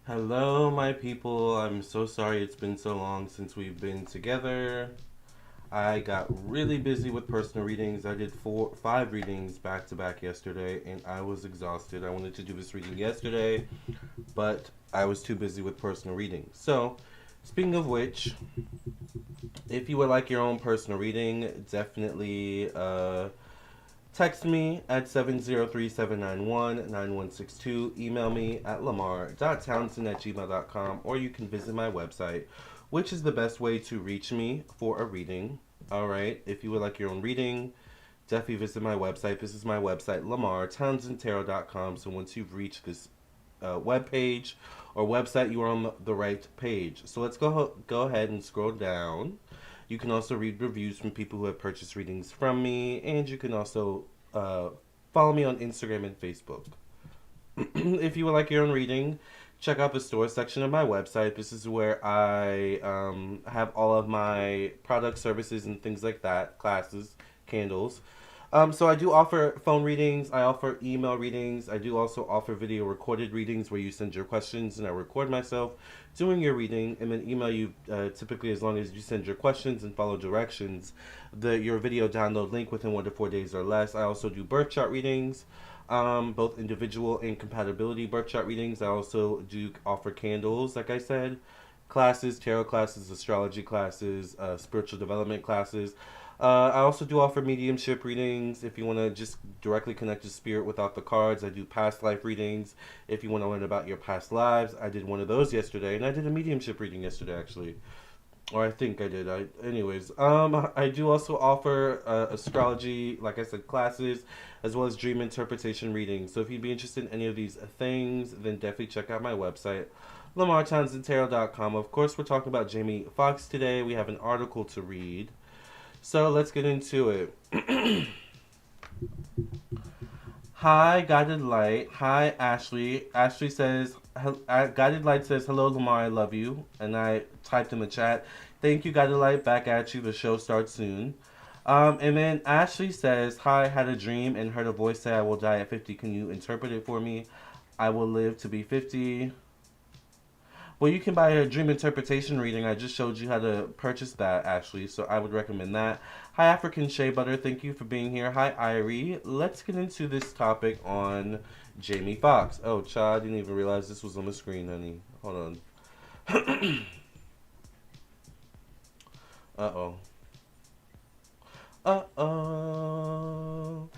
Hello, my people. I'm so sorry it's been so long since we've been together. I got really busy with personal readings. I did five readings back to back yesterday, and I was exhausted. I wanted to do this reading yesterday, but I was too busy with personal readings. So, speaking of which, if you would like your own personal reading, definitely text me at 703-791-9162. Email me at lamar.townsend@gmail.com, or you can visit my website, which is the best way to reach me for a reading. Alright, if you would like your own reading, definitely visit my website. This is my website, lamartownsendtarot.com. So once you've reached this web page or website, you are on the right page. So let's go ahead and scroll down. You can also read reviews from people who have purchased readings from me, and you can also follow me on Instagram and Facebook. If you would like your own reading, check out the store section of my website. This is where I have all of my product services and things like that, classes, candles. So I do offer phone readings. I offer email readings. I do also offer video recorded readings where you send your questions and I record myself doing your reading and then email you. Typically, as long as you send your questions and follow directions, your video download link within 1 to 4 days or less. I also do birth chart readings. Both individual and compatibility birth chart readings. I also do offer candles, like I said, classes, tarot classes, astrology classes, spiritual development classes. I also do offer mediumship readings if you want to just directly connect to spirit without the cards. I do past life readings if you want to learn about your past lives. I did one of those yesterday, and I did a mediumship reading yesterday, actually. Or I think I did. I do also offer astrology, like I said, classes, as well as dream interpretation readings. So if you'd be interested in any of these things, then definitely check out my website, lamartownsendtarot.com. Of course, we're talking about Jamie Foxx today. We have an article to read. So let's get into it. Hi, Guided Light. Hi, Ashley. Ashley says, Guided Light says, hello, Lamar, I love you. And I typed in the chat, thank you, Guided Light. Back at you. The show starts soon. And then Ashley says, hi, had a dream and heard a voice say I will die at 50. Can you interpret it for me? I will live to be 50. Well, you can buy a dream interpretation reading. I just showed you how to purchase that, Ashley, so I would recommend that. Hi, African Shea Butter. Thank you for being here. Hi, Irie. Let's get into this topic on Jamie Foxx. Oh, child, I didn't even realize this was on the screen, honey. Hold on. Uh-oh. Uh-oh.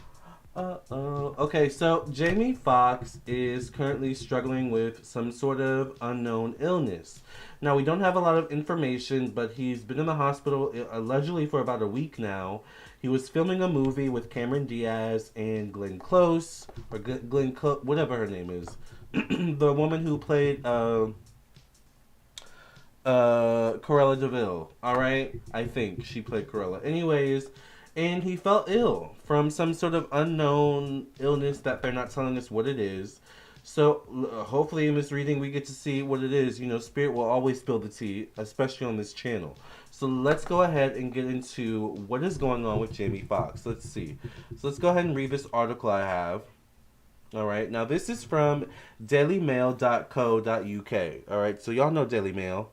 Uh-oh. Okay, so Jamie Foxx is currently struggling with some sort of unknown illness. Now, we don't have a lot of information, but he's been in the hospital allegedly for about a week now. He was filming a movie with Cameron Diaz and Glenn Close, or whatever her name is. The woman who played Corella Deville. All right, I think she played Corella. Anyways, and he felt ill from some sort of unknown illness that they're not telling us what it is. So hopefully in this reading we get to see what it is. You know, Spirit will always spill the tea, especially on this channel. So let's go ahead and get into what is going on with Jamie Foxx. Let's see. So let's go ahead and read this article I have. All right. Now this is from dailymail.co.uk. All right. So y'all know Daily Mail.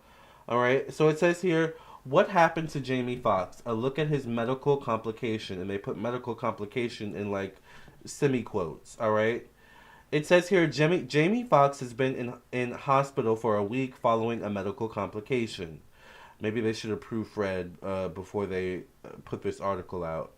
All right. So it says here, what happened to Jamie Foxx? A look at his medical complication, and they put medical complication in like semi-quotes. All right. It says here, Jamie Foxx has been in hospital for a week following a medical complication. Maybe they should have proofread before they put this article out.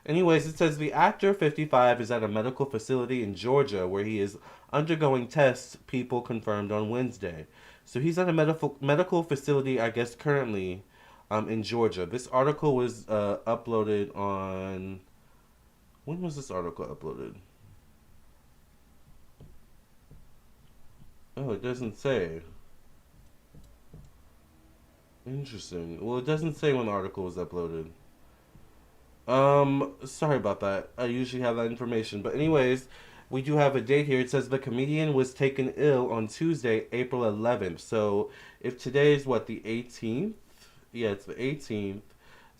Anyways, it says the actor, 55, is at a medical facility in Georgia where he is undergoing tests, people confirmed on Wednesday. So he's at a medical facility, I guess, currently in Georgia. This article was uploaded on... When was this article uploaded? Oh, it doesn't say. Interesting. Well, it doesn't say when the article was uploaded. Sorry about that. I usually have that information. But anyways, we do have a date here. It says the comedian was taken ill on Tuesday, April 11th. So if today is what, the 18th? Yeah, it's the 18th.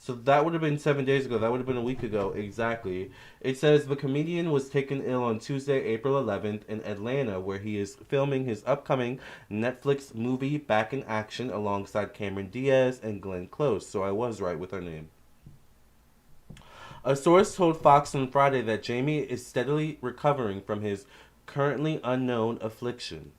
So that would have been 7 days ago. That would have been a week ago. Exactly. It says the comedian was taken ill on Tuesday, April 11th in Atlanta, where he is filming his upcoming Netflix movie Back in Action alongside Cameron Diaz and Glenn Close. So I was right with her name. A source told Fox on Friday that Jamie is steadily recovering from his currently unknown affliction.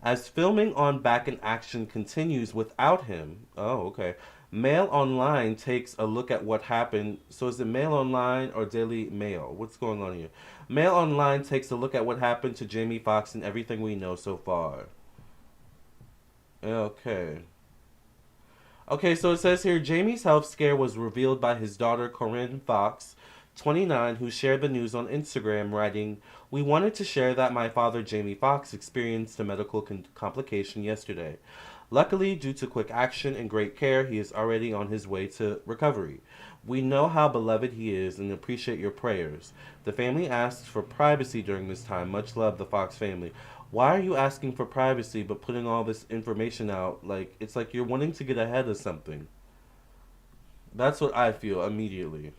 As filming on Back in Action continues without him, oh, okay. Mail Online takes a look at what happened. So is it Mail Online or Daily Mail? What's going on here? Mail Online takes a look at what happened to Jamie Foxx and everything we know so far. Okay. Okay, so it says here Jamie's health scare was revealed by his daughter Corinne Foxx, 29, who shared the news on Instagram, writing, "We wanted to share that my father, Jamie Foxx, experienced a medical complication yesterday. Luckily, due to quick action and great care, he is already on his way to recovery. We know how beloved he is and appreciate your prayers. The family asks for privacy during this time. Much love, the Fox family." Why are you asking for privacy but putting all this information out? Like, it's like you're wanting to get ahead of something. That's what I feel immediately.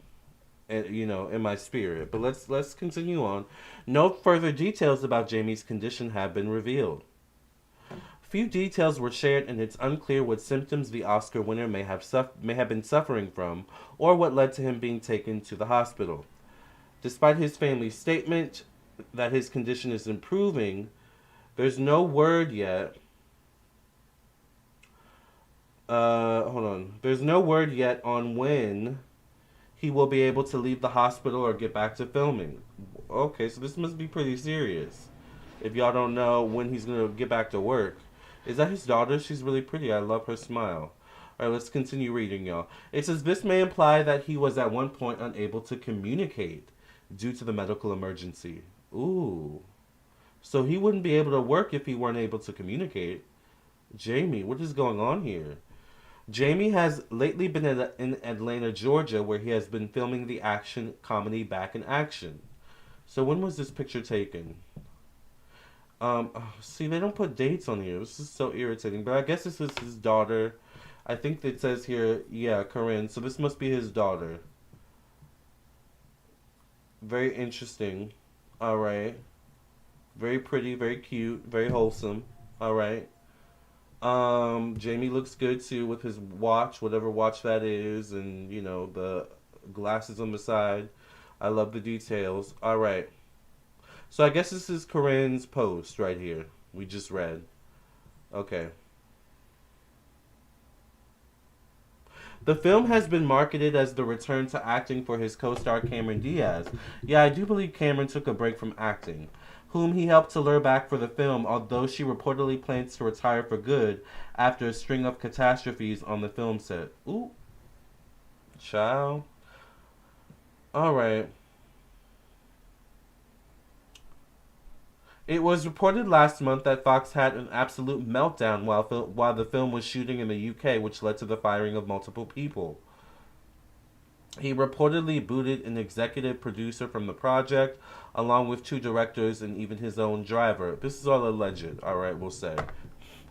And, in my spirit. But let's continue on. No further details about Jamie's condition have been revealed. Few details were shared, and it's unclear what symptoms the Oscar winner may have been suffering from, or what led to him being taken to the hospital. Despite his family's statement that his condition is improving, there's no word yet. Hold on. There's no word yet on when he will be able to leave the hospital or get back to filming. Okay, so this must be pretty serious. If y'all don't know when he's gonna get back to work. Is that his daughter? She's really pretty. I love her smile. Alright, let's continue reading, y'all. It says this may imply that he was at one point unable to communicate due to the medical emergency. Ooh. So he wouldn't be able to work if he weren't able to communicate. Jamie, what is going on here? Jamie has lately been in Atlanta, Georgia, where he has been filming the action comedy Back in Action. So when was this picture taken? See, they don't put dates on here. This is so irritating. But I guess this is his daughter. I think it says here, yeah, Corinne. So this must be his daughter. Very interesting. All right. Very pretty, very cute, very wholesome. All right. Jamie looks good too with his watch, whatever watch that is, and the glasses on the side. I love the details. All right. So I guess this is Corinne's post right here. We just read. Okay. The film has been marketed as the return to acting for his co-star Cameron Diaz. Yeah, I do believe Cameron took a break from acting, whom he helped to lure back for the film, although she reportedly plans to retire for good after a string of catastrophes on the film set. Ooh. Child. Alright. It was reported last month that Fox had an absolute meltdown while the film was shooting in the UK, which led to the firing of multiple people. He reportedly booted an executive producer from the project, along with two directors and even his own driver. This is all alleged, alright, we'll say.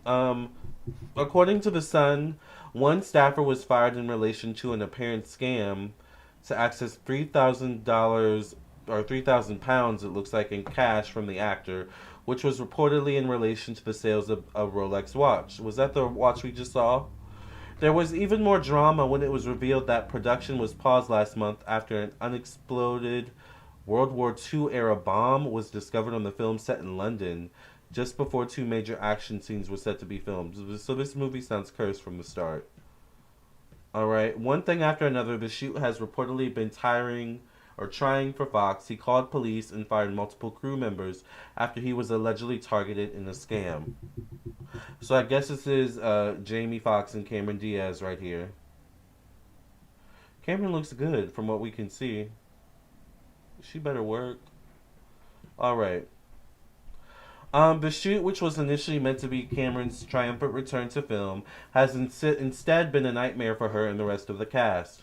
According to The Sun, one staffer was fired in relation to an apparent scam to access $3,000 or £3,000, it looks like, in cash from the actor, which was reportedly in relation to the sales of a Rolex watch. Was that the watch we just saw? There was even more drama when it was revealed that production was paused last month after an unexploded World War II era bomb was discovered on the film set in London just before two major action scenes were set to be filmed. So this movie sounds cursed from the start. Alright, one thing after another, the shoot has reportedly been trying for Fox. He called police and fired multiple crew members after he was allegedly targeted in a scam. So I guess this is Jamie Foxx and Cameron Diaz right here. Cameron looks good from what we can see. She better work. Alright. The shoot, which was initially meant to be Cameron's triumphant return to film, has instead been a nightmare for her and the rest of the cast.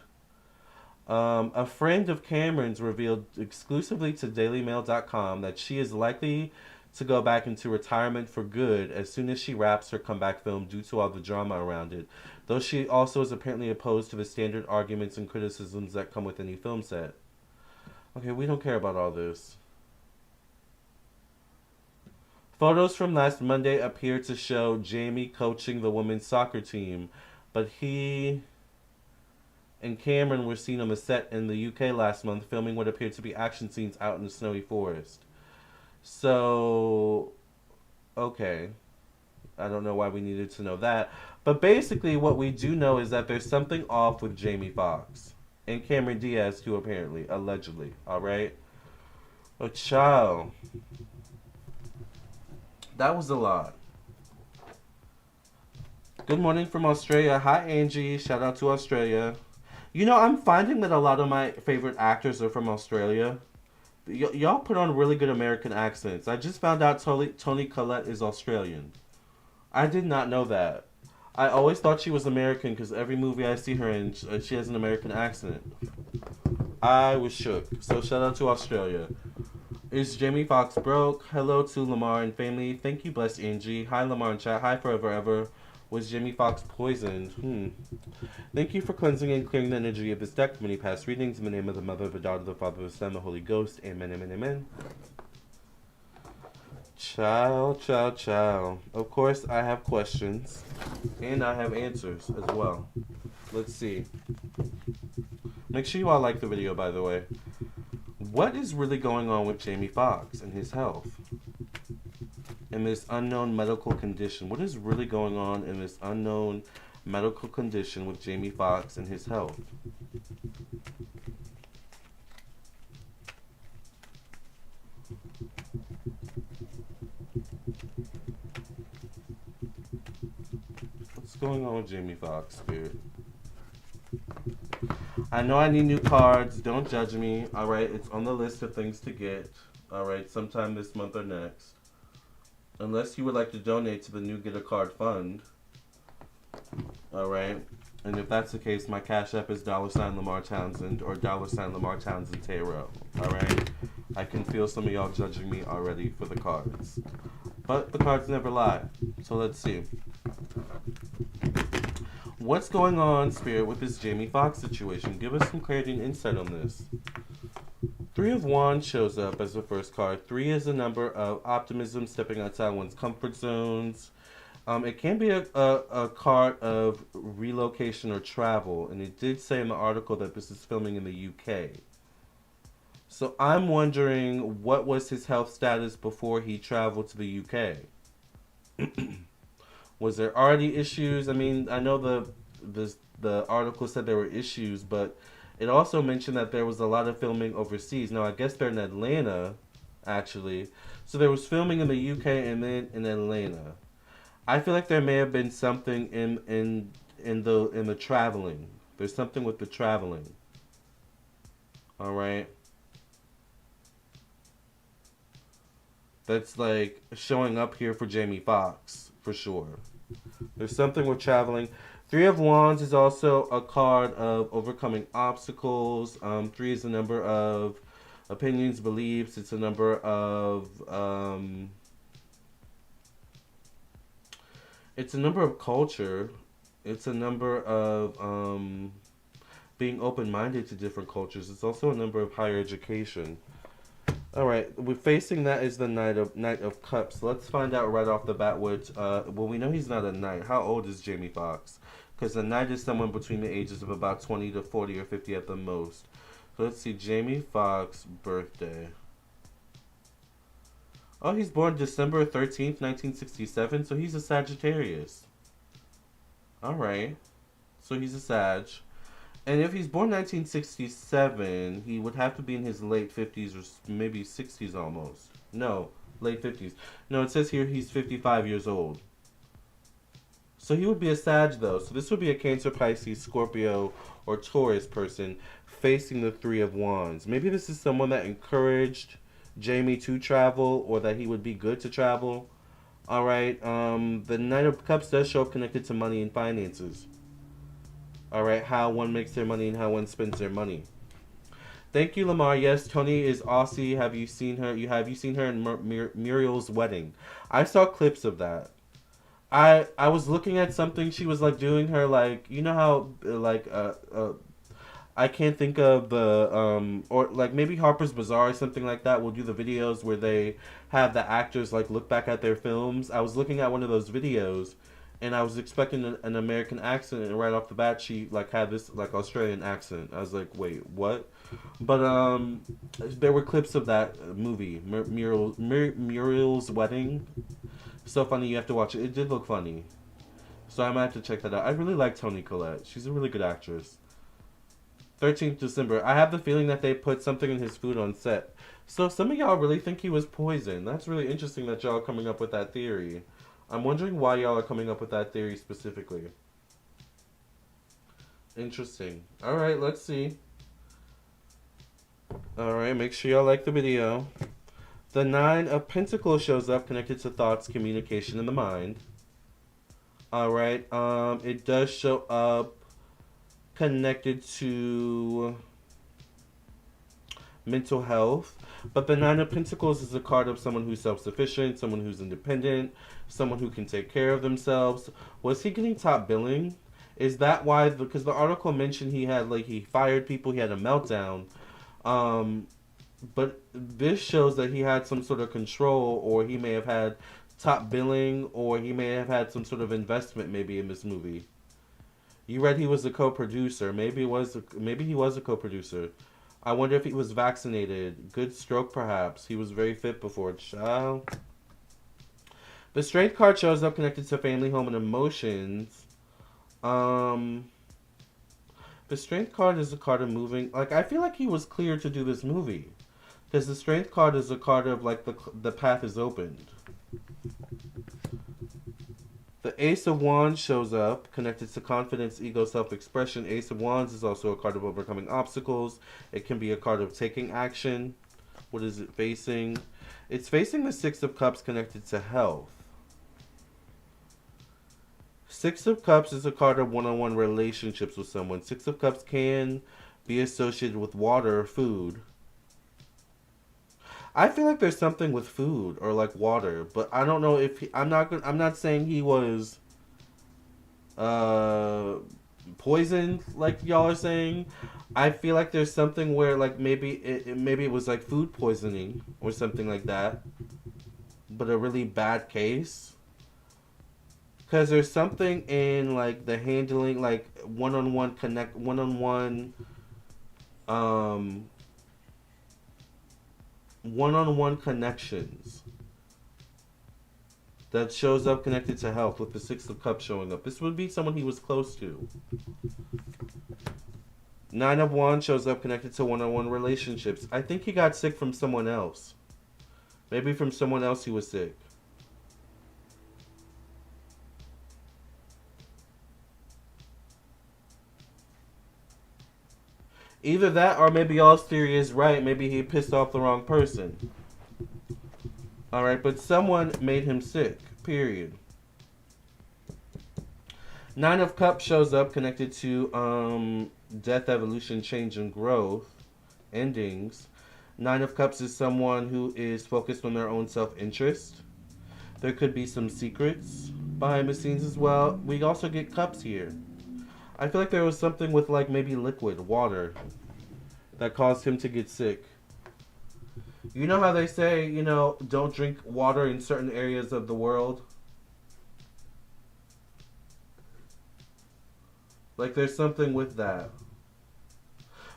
A friend of Cameron's revealed exclusively to DailyMail.com that she is likely to go back into retirement for good as soon as she wraps her comeback film due to all the drama around it, though she also is apparently opposed to the standard arguments and criticisms that come with any film set. Okay, we don't care about all this. Photos from last Monday appear to show Jamie coaching the women's soccer team, but he and Cameron were seen on the set in the UK last month filming what appeared to be action scenes out in the snowy forest. So, okay. I don't know why we needed to know that. But basically, what we do know is that there's something off with Jamie Foxx. And Cameron Diaz, too, apparently. Allegedly. Alright? Oh, child. That was a lot. Good morning from Australia. Hi, Angie. Shout out to Australia. You know, I'm finding that a lot of my favorite actors are from Australia. Y'all put on really good American accents. I just found out Toni Collette is Australian. I did not know that. I always thought she was American because every movie I see her in, she has an American accent. I was shook. So shout out to Australia. Is Jamie Foxx broke? Hello to Lamarr and family. Thank you, blessed Angie. Hi, Lamarr and chat. Hi, forever ever. Was Jamie Foxx poisoned? Thank you for cleansing and clearing the energy of this deck. Many past readings in the name of the Mother, the Daughter, the Father, the Son, the Holy Ghost. Amen, amen, amen. Ciao. Of course, I have questions. And I have answers as well. Let's see. Make sure you all like the video, by the way. What is really going on with Jamie Foxx and his health? In this unknown medical condition. What is really going on in this unknown medical condition with Jamie Foxx and his health? What's going on with Jamie Foxx, Spirit? I know I need new cards. Don't judge me. Alright, it's on the list of things to get. Alright, sometime this month or next. Unless you would like to donate to the new Get a Card Fund. Alright. And if that's the case, my Cash App is $ Lamarr Townsend or $ Lamarr Townsend Tarot. Alright? I can feel some of y'all judging me already for the cards. But the cards never lie. So let's see. What's going on, Spirit, with this Jamie Foxx situation? Give us some clarity and insight on this. 3 of Wands shows up as the first card. 3 is a number of optimism, stepping outside one's comfort zones. It can be a card of relocation or travel. And it did say in the article that this is filming in the UK. So I'm wondering, what was his health status before he traveled to the UK? Was there already issues? I mean, I know the article said there were issues, but it also mentioned that there was a lot of filming overseas. Now, I guess they're in Atlanta, actually. So there was filming in the UK and then in Atlanta. I feel like there may have been something in the traveling. There's something with the traveling. All right. That's like showing up here for Jamie Foxx, for sure. There's something with traveling. 3 of Wands is also a card of overcoming obstacles. 3 is a number of opinions, beliefs. It's a number of culture. It's a number of being open-minded to different cultures. It's also a number of higher education. All right, we're facing that is the Knight of Cups. Let's find out right off the bat what. Well, we know he's not a knight. How old is Jamie Foxx? Because a knight is someone between the ages of about 20 to 40 or 50 at the most. So let's see, Jamie Foxx birthday. Oh, he's born December 13th, 1967. So he's a Sagittarius. All right, so he's a Sag. And if he's born 1967, he would have to be in his late 50s or maybe 60s almost. No, late 50s. No, it says here he's 55 years old. So he would be a Sag, though. So this would be a Cancer, Pisces, Scorpio, or Taurus person facing the 3 of Wands. Maybe this is someone that encouraged Jamie to travel, or that he would be good to travel. All right. The Knight of Cups does show up connected to money and finances. All right, how one makes their money and how one spends their money. Thank you, Lamar. Yes, Tony is Aussie. Have you seen her? Have you seen her in Muriel's wedding? I saw clips of that. I was looking at something she was like doing her like you know how I can't think of the or like maybe Harper's Bazaar or something like that will do the videos where they have the actors like look back at their films. I was looking at one of those videos and I was expecting an American accent and right off the bat she like had this like Australian accent. I was like, "Wait, what?" But there were clips of that movie, Muriel's Wedding. So funny, you have to watch it. It did look funny. So I might have to check that out. I really like Toni Collette. She's a really good actress. 13th December. I have the feeling that they put something in his food on set. So some of y'all really think he was poisoned. That's really interesting that y'all are coming up with that theory. I'm wondering why y'all are coming up with that theory specifically. Interesting. Alright, let's see. Alright, make sure y'all like the video. The Nine of Pentacles shows up connected to thoughts, communication, and the mind. Alright, it does show up connected to mental health. But the Nine of Pentacles is a card of someone who's self-sufficient, someone who's independent, someone who can take care of themselves. Was he getting top billing? Is that why? Because the article mentioned he had like he fired people, he had a meltdown. But this shows that he had some sort of control, or he may have had top billing, or he may have had some sort of investment maybe in this movie. You read he was a co-producer. Maybe he was a co-producer. I wonder if he was vaccinated. Good stroke, perhaps. He was very fit before. Child. The Strength card shows up connected to family, home, and emotions. The Strength card is a card of moving. Like, I feel like he was clear to do this movie. Because the Strength card is a card of, like, the path is opened. The Ace of Wands shows up, connected to confidence, ego, self-expression. Ace of Wands is also a card of overcoming obstacles. It can be a card of taking action. What is it facing? It's facing the Six of Cups connected to health. Six of Cups is a card of one-on-one relationships with someone. Six of Cups can be associated with water or food. I feel like there's something with food or like water, but I don't know if I'm not saying he was poisoned like y'all are saying. I feel like there's something where like maybe it was like food poisoning or something like that, but a really bad case. Cause there's something in like the handling, like one-on-one connections that shows up connected to health with the Six of Cups showing up. This would be someone he was close to. Nine of Wands shows up connected to one-on-one relationships. I think he got sick from someone else. Maybe from someone else he was sick. Either that or maybe y'all's theory is right. Maybe he pissed off the wrong person. Alright, but someone made him sick. Period. Nine of Cups shows up connected to death, evolution, change, and growth. Endings. Nine of Cups is someone who is focused on their own self-interest. There could be some secrets behind the scenes as well. We also get cups here. I feel like there was something with like maybe liquid, water, that caused him to get sick. You know how they say, you know, don't drink water in certain areas of the world? Like there's something with that.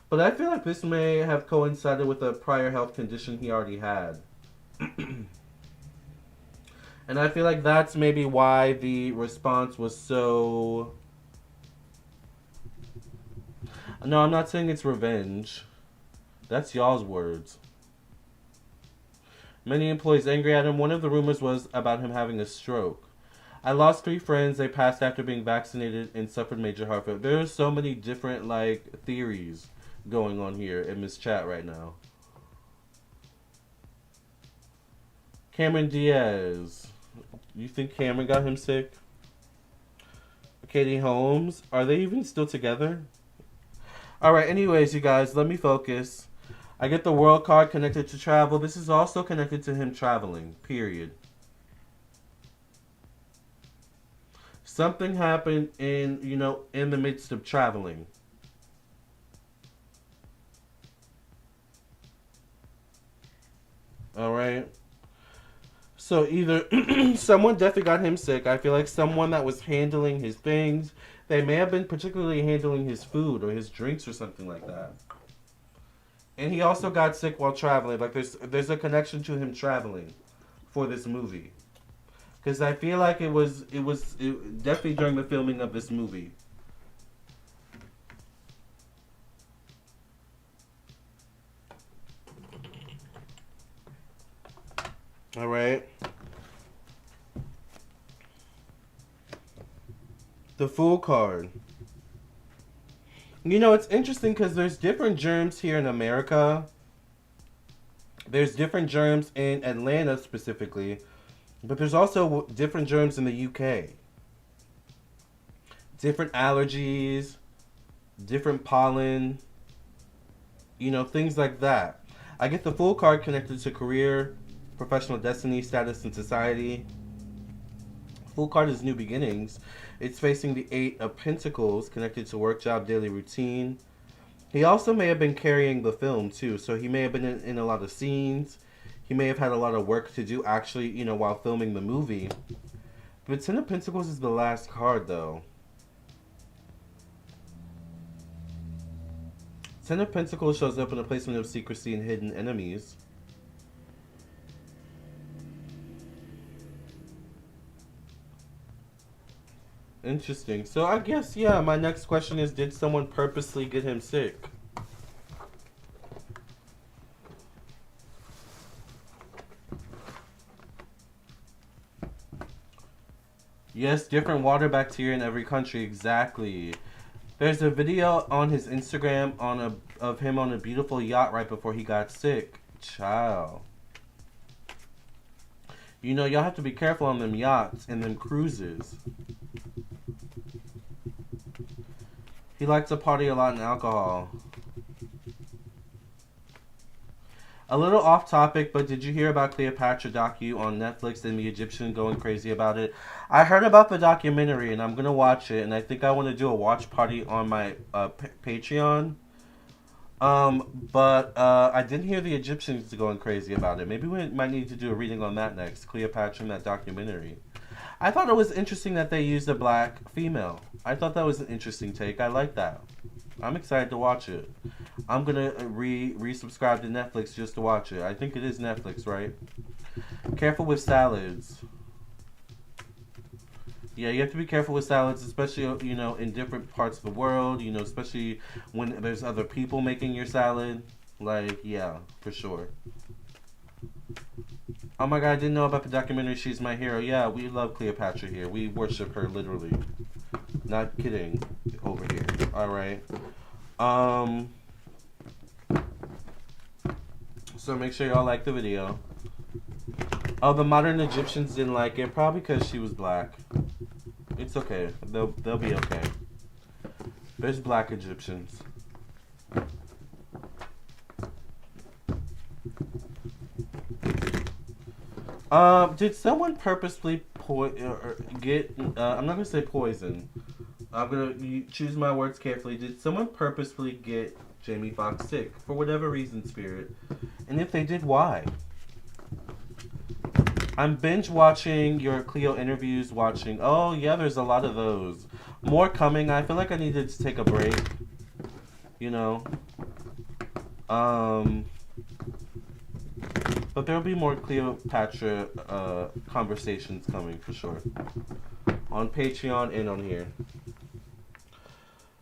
But I feel like this may have coincided with a prior health condition he already had. And I feel like that's maybe why the response was so... No, I'm not saying it's revenge. That's y'all's words. Many employees angry at him. One of the rumors was about him having a stroke. I lost 3 friends. They passed after being vaccinated and suffered major heart failure. There are so many different like theories going on here in this chat right now. Cameron Diaz. You think Cameron got him sick? Katie Holmes. Are they even still together? Alright, anyways, you guys, let me focus. I get the world card connected to travel. This is also connected to him traveling, period. Something happened in the midst of traveling. All right. So either someone definitely got him sick. I feel like someone that was handling his things, they may have been particularly handling his food or his drinks or something like that. And he also got sick while traveling. Like there's a connection to him traveling for this movie. Because I feel like it definitely during the filming of this movie. All right. The Fool card. It's interesting because there's different germs here in America. There's different germs in Atlanta specifically, but there's also different germs in the UK. Different allergies, different pollen, things like that. I get the Fool card connected to career, professional destiny, status, and society. Fool card is new beginnings. It's facing the Eight of Pentacles, connected to work, job, daily routine. He also may have been carrying the film too, so he may have been in a lot of scenes. He may have had a lot of work to do actually, while filming the movie. But Ten of Pentacles is the last card though. Ten of Pentacles shows up in a placement of secrecy and hidden enemies. Interesting. So I guess, yeah, my next question is, did someone purposely get him sick? Yes, different water bacteria in every country. Exactly. There's a video on his Instagram of him on a beautiful yacht right before he got sick. Child. Y'all have to be careful on them yachts and them cruises. He likes to party a lot in alcohol. A little off topic, but did you hear about Cleopatra docu on Netflix and the Egyptian going crazy about it? I heard about the documentary and I'm going to watch it, and I think I want to do a watch party on my Patreon. But I didn't hear the Egyptians going crazy about it. Maybe we might need to do a reading on that next. Cleopatra and that documentary. I thought it was interesting that they used a black female. I thought that was an interesting take. I like that. I'm excited to watch it. I'm gonna resubscribe to Netflix just to watch it. I think it is Netflix, right? Careful with salads. Yeah, you have to be careful with salads, especially in different parts of the world. Especially when there's other people making your salad. Like, yeah, for sure. Oh my god, I didn't know about the documentary She's My Hero. Yeah, we love Cleopatra here. We worship her literally. Not kidding over here. Alright. So make sure y'all like the video. Oh, the modern Egyptians didn't like it. Probably because she was black. It's okay. They'll be okay. There's black Egyptians. Did someone purposely get? I'm not gonna say poison. I'm gonna choose my words carefully. Did someone purposefully get Jamie Foxx sick for whatever reason, Spirit? And if they did, why? I'm binge watching your Cleo interviews. Oh yeah, there's a lot of those. More coming. I feel like I needed to take a break. But there'll be more Cleopatra conversations coming for sure. On Patreon and on here.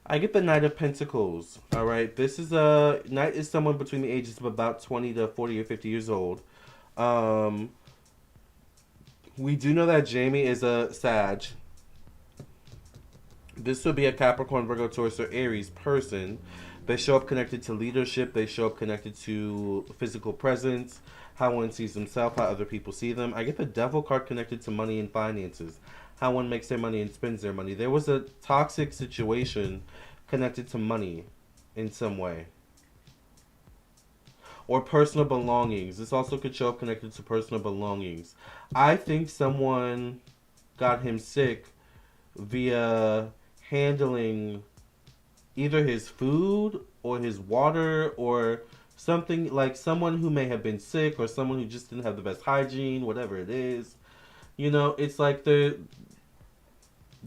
I get the Knight of Pentacles. Alright, this is Knight is someone between the ages of about 20 to 40 or 50 years old. We do know that Jamie is a Sag. This would be a Capricorn, Virgo, Taurus, or Aries person. They show up connected to leadership. They show up connected to physical presence, how one sees himself, how other people see them. I get the Devil card connected to money and finances, how one makes their money and spends their money. There was a toxic situation connected to money in some way. or personal belongings. This also could show up connected to personal belongings. I think someone got him sick via handling either his food or his water or something, like someone who may have been sick or someone who just didn't have the best hygiene, whatever it is. It's like the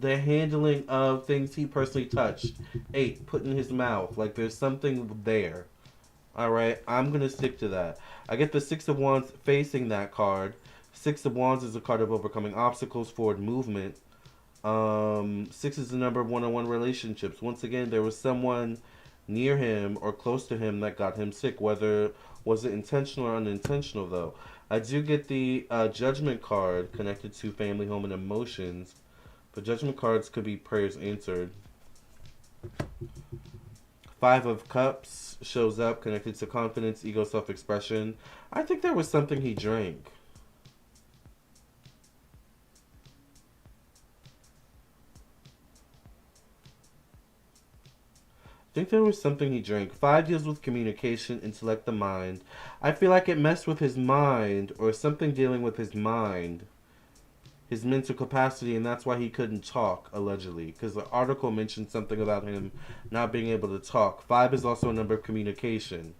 handling of things he personally touched, ate, put in his mouth. Like there's something there. All right, I'm gonna stick to that. I get the Six of Wands facing that card. Six of Wands is a card of overcoming obstacles, forward movement. Six is the number of one-on-one relationships. Once again, there was someone near him or close to him that got him sick. Whether was it intentional or unintentional, though. I do get the Judgment card connected to family, home, and emotions. But Judgment cards could be prayers answered. Five of Cups shows up connected to confidence, ego, self-expression. I think there was something he drank. I think there was something he drank. Five deals with communication, intellect, the mind. I feel like it messed with his mind or something dealing with his mind, his mental capacity, and that's why he couldn't talk, allegedly. Because the article mentioned something about him not being able to talk. Five is also a number of communication.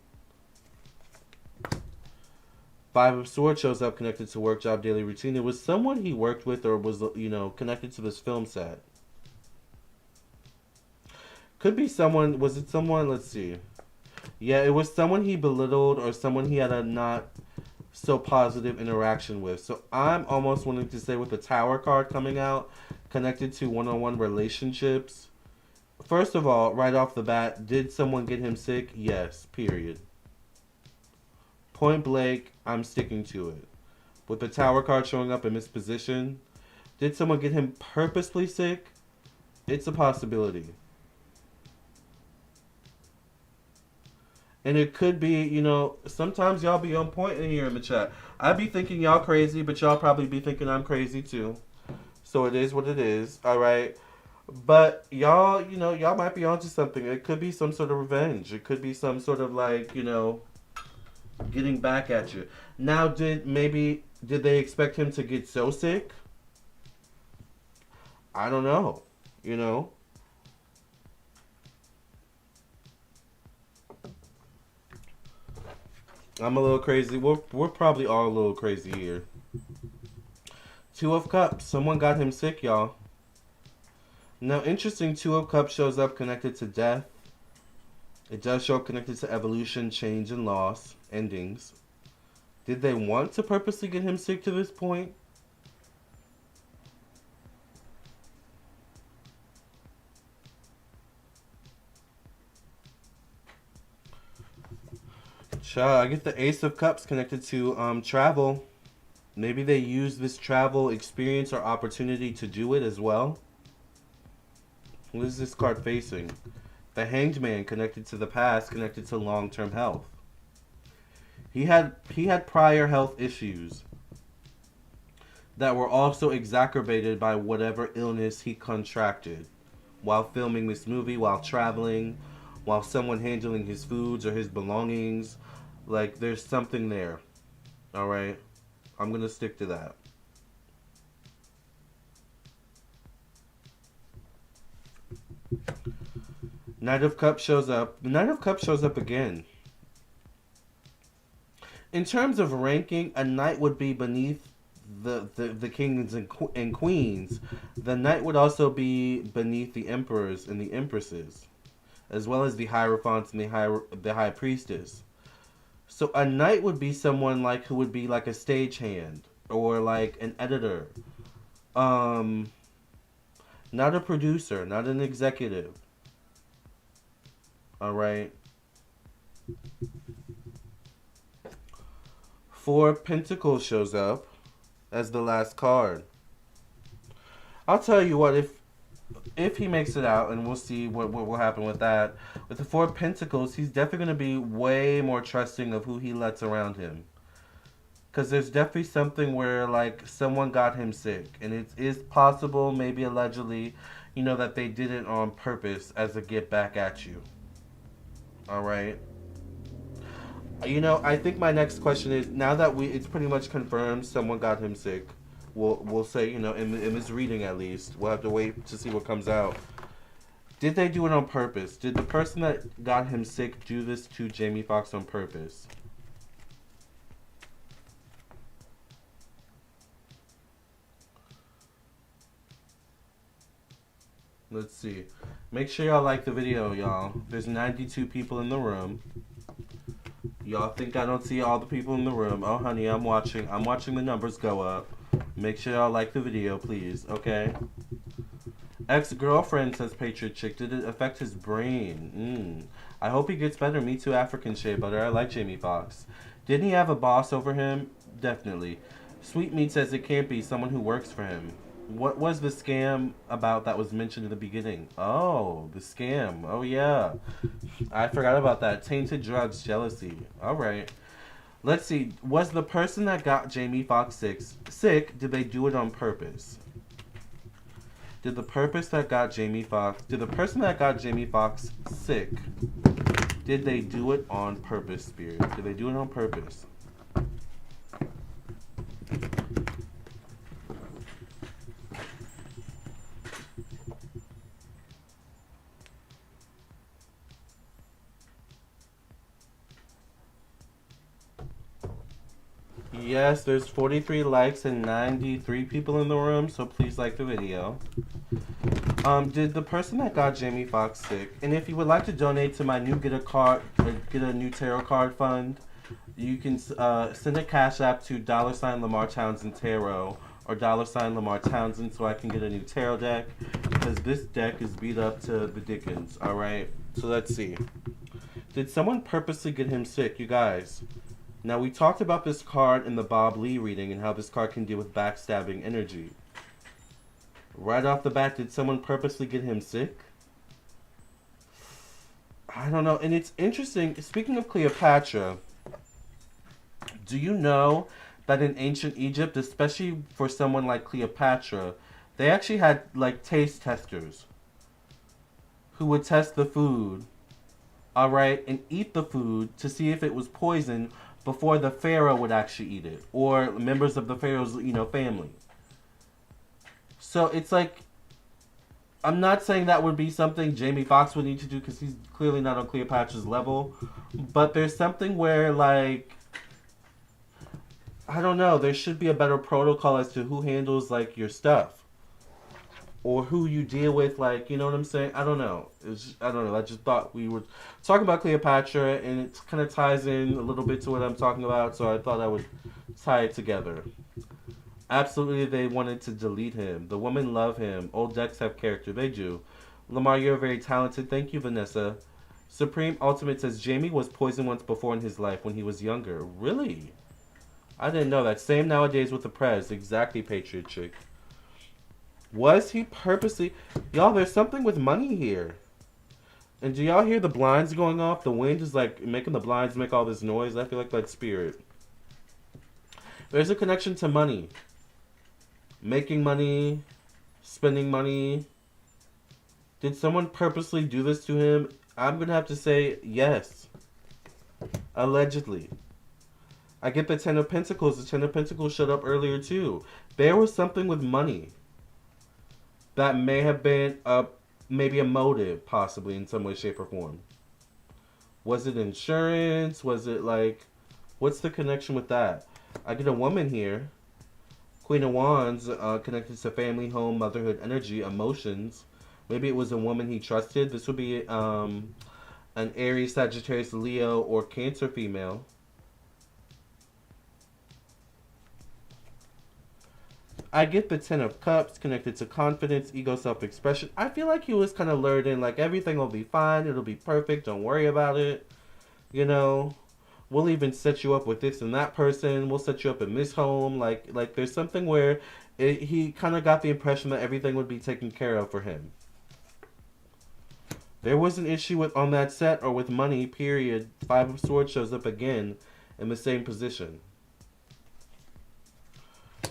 Five of Swords shows up connected to work, job, daily routine. It was someone he worked with or was, connected to this film set. Could be someone. Was it someone? Let's see. Yeah, it was someone he belittled or someone he had a not so positive interaction with. So I'm almost wanting to say with the Tower card coming out, connected to one-on-one relationships. First of all, right off the bat, did someone get him sick? Yes, period. Point blank, I'm sticking to it. With the Tower card showing up in this position, did someone get him purposely sick? It's a possibility. And it could be, sometimes y'all be on point in here in the chat. I be thinking y'all crazy, but y'all probably be thinking I'm crazy too. So it is what it is, all right? But y'all, y'all might be onto something. It could be some sort of revenge. It could be some sort of like, getting back at you. Now, did they expect him to get so sick? I don't know, I'm a little crazy. We're probably all a little crazy here. Two of Cups. Someone got him sick, y'all. Now, interesting, Two of Cups shows up connected to death. It does show up connected to evolution, change, and loss, endings. Did they want to purposely get him sick to this point? I get the Ace of Cups connected to travel. Maybe they use this travel experience or opportunity to do it as well. What is this card facing? The Hanged Man connected to the past, connected to long-term health. He had prior health issues that were also exacerbated by whatever illness he contracted while filming this movie, while traveling, while someone handling his foods or his belongings. Like, there's something there. All right? I'm going to stick to that. Knight of Cups shows up. The Knight of Cups shows up again. In terms of ranking, a knight would be beneath the kings and queens. The knight would also be beneath the emperors and the empresses, as well as the hierophants and the high priestess. So a knight would be someone like who would be like a stagehand or like an editor. Not a producer, not an executive. All right. Four of Pentacles shows up as the last card. I'll tell you what, if he makes it out, and we'll see what will happen with that. With the Four of Pentacles, he's definitely going to be way more trusting of who he lets around him. Because there's definitely something where, like, someone got him sick. And it is possible, maybe allegedly, that they did it on purpose as a get back at you. Alright? You know, I think my next question is, now that it's pretty much confirmed someone got him sick. We'll say, you know, in this reading at least. We'll have to wait to see what comes out. Did they do it on purpose? Did the person that got him sick do this to Jamie Foxx on purpose? Let's see. Make sure y'all like the video, y'all. There's 92 people in the room. Y'all think I don't see all the people in the room. Oh, honey, I'm watching. I'm watching the numbers go up. Make sure y'all like the video, please. Okay? Ex-girlfriend, says Patriot Chick. Did it affect his brain? I hope he gets better. Me too, African Shea Butter. I like Jamie Foxx. Didn't he have a boss over him? Definitely. Sweet Meat says it can't be someone who works for him. What was the scam about that was mentioned in the beginning? Oh, the scam. Oh, yeah. I forgot about that. Tainted drugs, jealousy. All right. Let's see. Was the person that got Jamie Foxx sick, did they do it on purpose? Did the person that got Jamie Foxx sick, did they do it on purpose, Spirit? Did they do it on purpose? Yes, there's 43 likes and 93 people in the room, so please like the video. Did the person that got Jamie Foxx sick, and if you would like to donate to my new get a new tarot card fund, you can send a cash app to $ Lamarr Townsend Tarot or $ Lamarr Townsend so I can get a new tarot deck, because this deck is beat up to the dickens. All right, so let's see. Did someone purposely get him sick, you guys? Now, we talked about this card in the Bob Lee reading and how this card can deal with backstabbing energy. Right off the bat, did someone purposely get him sick? I don't know. And it's interesting. Speaking of Cleopatra, do you know that in ancient Egypt, especially for someone like Cleopatra, they actually had like taste testers who would test the food, all right, and eat the food to see if it was poison before the pharaoh would actually eat it, or members of the pharaoh's, family. So it's like, I'm not saying that would be something Jamie Foxx would need to do because he's clearly not on Cleopatra's level, but there's something where, like, I don't know, there should be a better protocol as to who handles, like, your stuff. Or who you deal with, like, you know what I'm saying? I don't know. I don't know. I just thought we were talking about Cleopatra, and it kind of ties in a little bit to what I'm talking about, so I thought I would tie it together. Absolutely, they wanted to delete him. The women love him. Old decks have character. They do. Lamarr, you're very talented. Thank you, Vanessa. Supreme Ultimate says Jamie was poisoned once before in his life when he was younger. Really? I didn't know that. Same nowadays with the Prez. Exactly, Patriot Chick. Was he purposely... Y'all, there's something with money here. And do y'all hear the blinds going off? The wind is like making the blinds make all this noise. I feel like that's spirit. There's a connection to money. Making money. Spending money. Did someone purposely do this to him? I'm going to have to say yes. Allegedly. I get the Ten of Pentacles. The Ten of Pentacles showed up earlier too. There was something with money that may have been maybe a motive, possibly, in some way, shape, or form. Was it insurance? Was it like... What's the connection with that? I get a woman here. Queen of Wands, connected to family, home, motherhood, energy, emotions. Maybe it was a woman he trusted. This would be an Aries, Sagittarius, Leo, or Cancer female. I get the Ten of Cups connected to confidence, ego, self-expression. I feel like he was kind of lured in, like, everything will be fine, it'll be perfect, don't worry about it. You know, we'll even set you up with this and that person, we'll set you up in this home. Like there's something where he kind of got the impression that everything would be taken care of for him. There was an issue with on that set or with money, period. Five of Swords shows up again in the same position.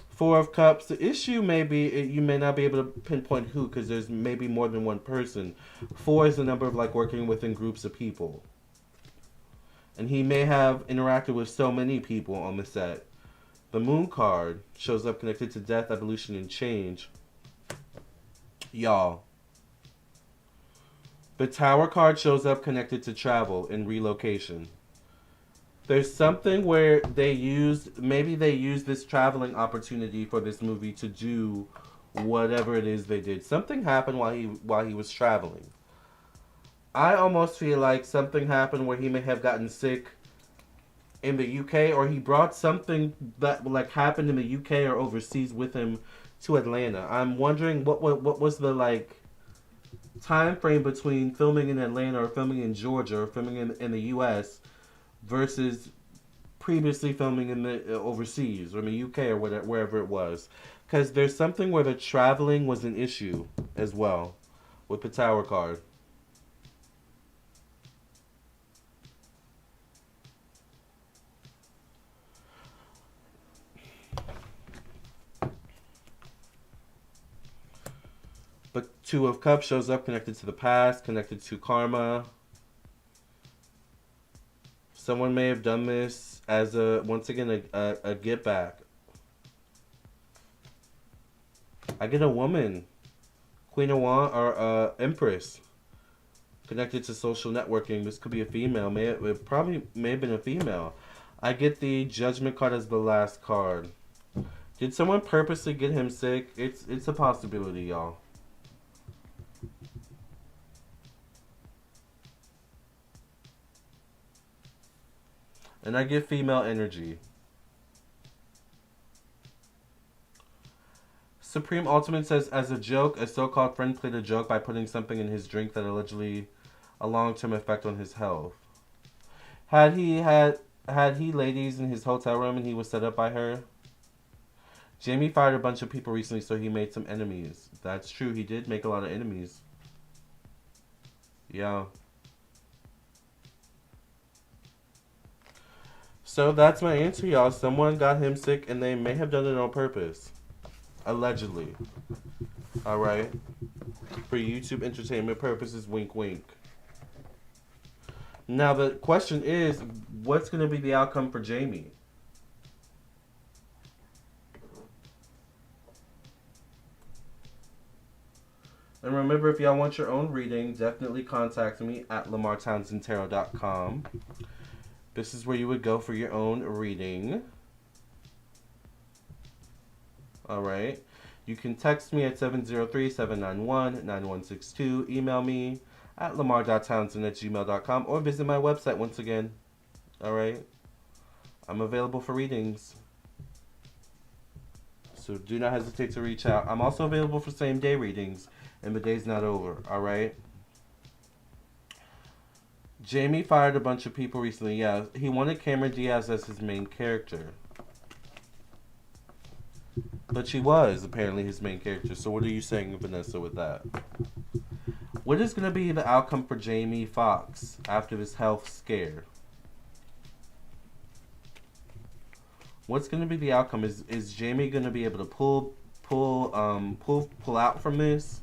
Four of Cups, the issue may be, you may not be able to pinpoint who, because there's maybe more than one person. Four is the number of, like, working within groups of people. And he may have interacted with so many people on the set. The moon card shows up connected to death, evolution, and change. Y'all. The tower card shows up connected to travel and relocation. There's something where maybe they used this traveling opportunity for this movie to do whatever it is they did. Something happened while he was traveling. I almost feel like something happened where he may have gotten sick in the UK, or he brought something that like happened in the UK or overseas with him to Atlanta. I'm wondering what was the like time frame between filming in Atlanta or filming in Georgia or filming in the US versus previously filming in the overseas or in the UK or whatever, wherever it was. Because there's something where the traveling was an issue as well with the tower card. But Two of Cups shows up connected to the past, connected to karma. Someone may have done this as once again a get back. I get a woman, Queen of Wands or Empress, connected to social networking. This could be a female. It probably may have been a female. I get the Judgment card as the last card. Did someone purposely get him sick? It's a possibility, y'all. And I get female energy. Supreme Ultimate says, as a joke, a so-called friend played a joke by putting something in his drink that allegedly a long-term effect on his health. Had he ladies in his hotel room and he was set up by her? Jamie fired a bunch of people recently, so he made some enemies. That's true. He did make a lot of enemies. Yeah. So that's my answer, y'all. Someone got him sick, and they may have done it on purpose. Allegedly. Alright? For YouTube entertainment purposes, wink wink. Now, the question is, what's going to be the outcome for Jamie? And remember, if y'all want your own reading, definitely contact me at lamartownsendtarot.com. This is where you would go for your own reading. Alright. You can text me at 703-791-9162. Email me at lamar.townsend@gmail.com or visit my website once again. Alright. I'm available for readings. So do not hesitate to reach out. I'm also available for same day readings, and the day's not over. Alright. Jamie fired a bunch of people recently. Yeah, he wanted Cameron Diaz as his main character. But she was apparently his main character. So what are you saying, Vanessa, with that? What is going to be the outcome for Jamie Foxx after this health scare? What's going to be the outcome? Is Jamie going to be able to pull out from this?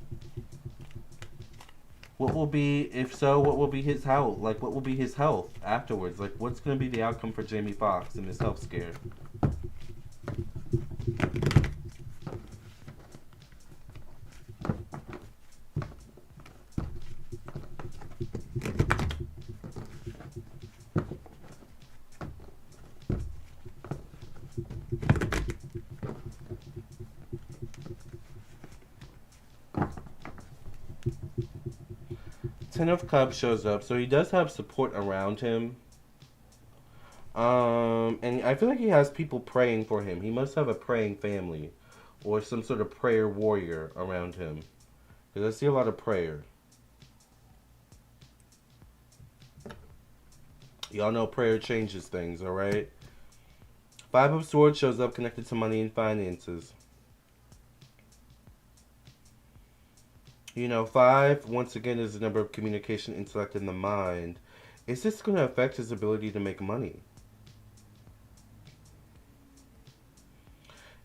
What will be, if so, what will be his health? Like, what will be his health afterwards? Like, what's going to be the outcome for Jamie Foxx in this health scare? 10 of Cups shows up, so he does have support around him. And I feel like he has people praying for him. He must have a praying family or some sort of prayer warrior around him. Because I see a lot of prayer. Y'all know prayer changes things, alright? 5 of Swords shows up connected to money and finances. You know, 5, once again, is the number of communication, intellect, and the mind. Is this going to affect his ability to make money?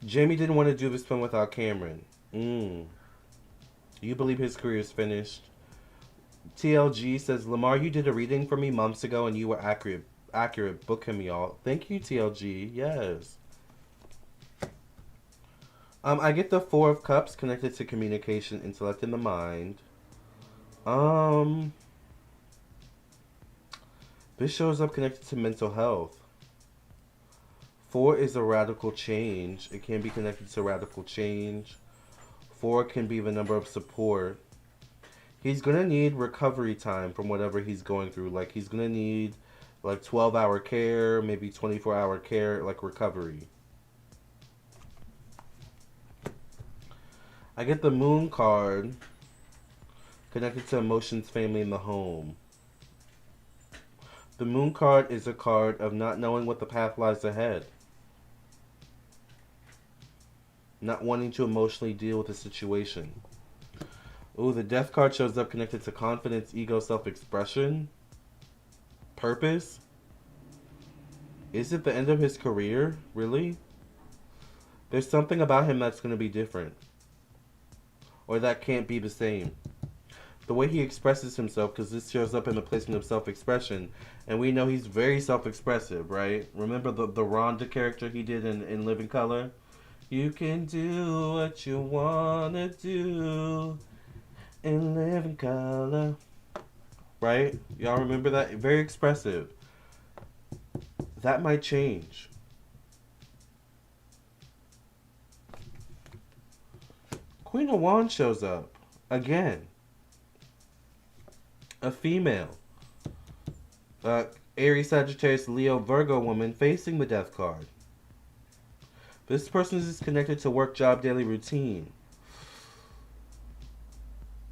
Jamie didn't want to do this film without Cameron. You believe his career is finished? TLG says, Lamarr, you did a reading for me months ago and you were accurate. accurate. Book him, y'all. Thank you, TLG. Yes. I get the Four of Cups connected to communication, intellect, and the mind. Um, this shows up connected to mental health. Four is a radical change. It can be connected to radical change. Four can be the number of support. He's gonna need recovery time from whatever he's going through. Like he's gonna need like 12-hour care, maybe 24-hour care, like recovery. I get the Moon card connected to emotions, family, and the home. The Moon card is a card of not knowing what the path lies ahead. Not wanting to emotionally deal with the situation. Ooh, the Death card shows up connected to confidence, ego, self-expression, purpose. Is it the end of his career? Really? There's something about him that's going to be different. Or that can't be the same. The way he expresses himself, because this shows up in the placement of self-expression, and we know he's very self-expressive, right? Remember the Rhonda character he did in Living Color? You can do what you want to do in Living Color. Right? Y'all remember that? Very expressive. That might change. Queen of Wands shows up. Again. A female. Aries, Sagittarius, Leo, Virgo woman facing the Death card. This person is connected to work, job, daily routine.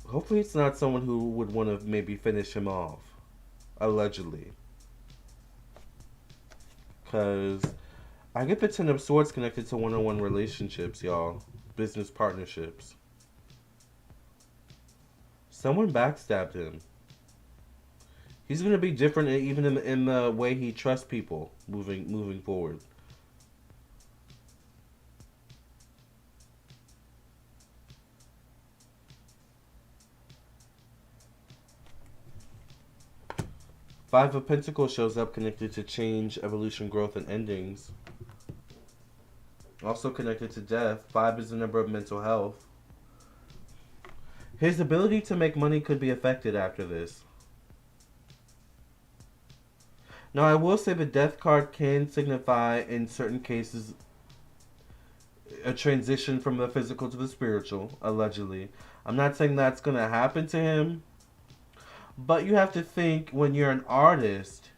Hopefully it's not someone who would want to maybe finish him off. Allegedly. Because I get the Ten of Swords connected to one-on-one relationships, y'all. Business partnerships. Someone backstabbed him. He's going to be different even in the way he trusts people moving forward. Five of Pentacles shows up connected to change, evolution, growth, and endings. Also connected to death. 5 is the number of mental health. His ability to make money could be affected after this. Now, I will say the Death card can signify, in certain cases, a transition from the physical to the spiritual, allegedly. I'm not saying that's going to happen to him, but you have to think when you're an artist,